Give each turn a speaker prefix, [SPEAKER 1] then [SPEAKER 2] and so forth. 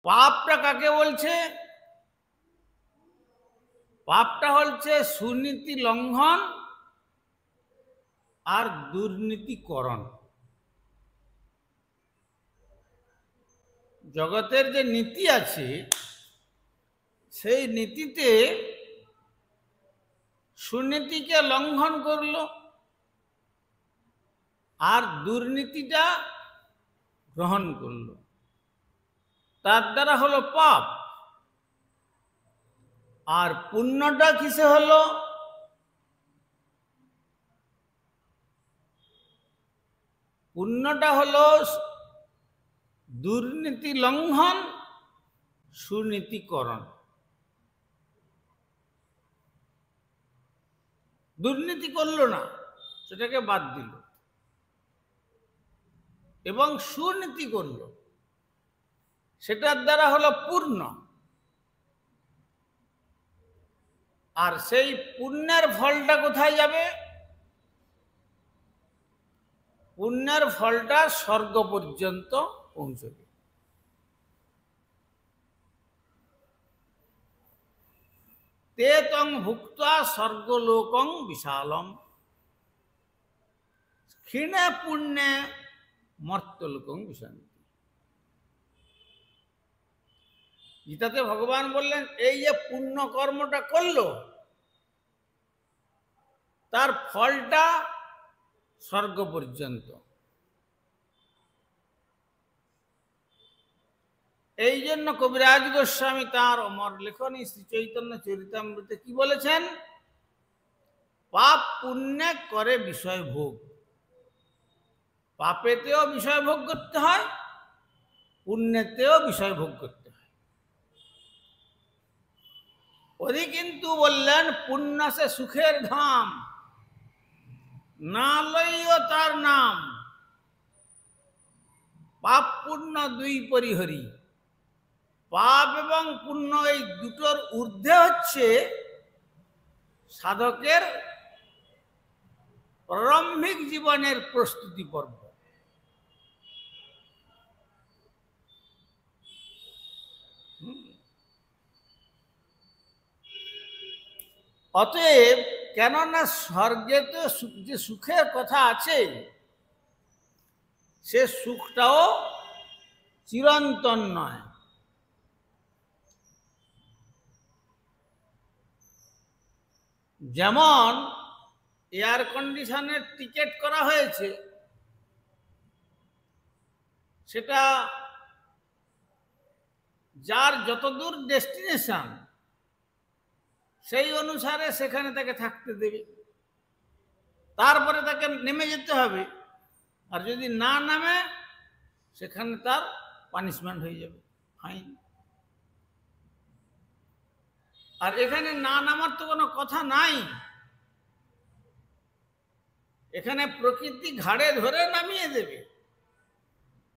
[SPEAKER 1] পাপটা কাকে বলছে? পাপটা হচ্ছে সুনীতি লঙ্ঘন আর দুর্নীতিকরণ। জগতের যে নীতি আছে সেই নীতিতে সুনীতিকে লঙ্ঘন করলো আর দুর্নীতিটা গ্রহণ করলো, তার দ্বারা হলো পাপ। আর পুণ্যটা কিসে হলো? পুণ্যটা হলো দুর্নীতি লঙ্ঘন, সুনীতিকরণ। দুর্নীতি করলো না, সেটাকে বাদ দিল, এবং সুনীতি করলো, সেটার দ্বারা হলো পূর্ণ। আর সেই পুণ্যের ফলটা কোথায় যাবে? পুণ্যের ফলটা স্বর্গ পর্যন্ত পৌঁছবে। তে তং ভুক্তা স্বর্গলোকং বিশালম ক্ষীণে পুণ্যে মর্ত্যলোকং বিশান্তি। গীতাতে ভগবান বললেন, এই যে পুণ্য কর্মটা করলো তার ফলটা স্বর্গ পর্যন্ত। এই জন্য কবিরাজ গোস্বামী তাঁর অমর লেখনী শ্রী চৈতন্য চরিতামৃতে কি বলেছেন? পাপ পুণ্যে করে বিষয় ভোগ। পাপেতেও বিষয় ভোগ করতে হয়, পুণ্যেতেও বিষয় ভোগ করতে হয়। ওদি কিন্তু বললেন পুণ্য সে সুখের ধাম, না লইও তার নাম। পাপ পুণ্য দুই পরিহরি। পাপ এবং পুণ্য এই দুটোর ঊর্ধ্বে হচ্ছে সাধকের প্রারম্ভিক জীবনের প্রস্তুতি পর্ব। অতএব কেননা স্বর্গে তো যে সুখের কথা আছে, সে সুখটাও চিরন্তন নয়। যেমন এয়ার কন্ডিশনের টিকিট করা হয়েছে, সেটা যার যতদূর ডেস্টিনেশন সেই অনুসারে সেখানে তাকে থাকতে দেবে, তারপরে তাকে নেমে যেতে হবে। আর যদি না নামে সেখানে তার পানিশমেন্ট হয়ে যাবে, ফাইন। আর এখানে না নামার তো কোনো কথা নাই, এখানে প্রকৃতি ঘাড়ে ধরে নামিয়ে দেবে।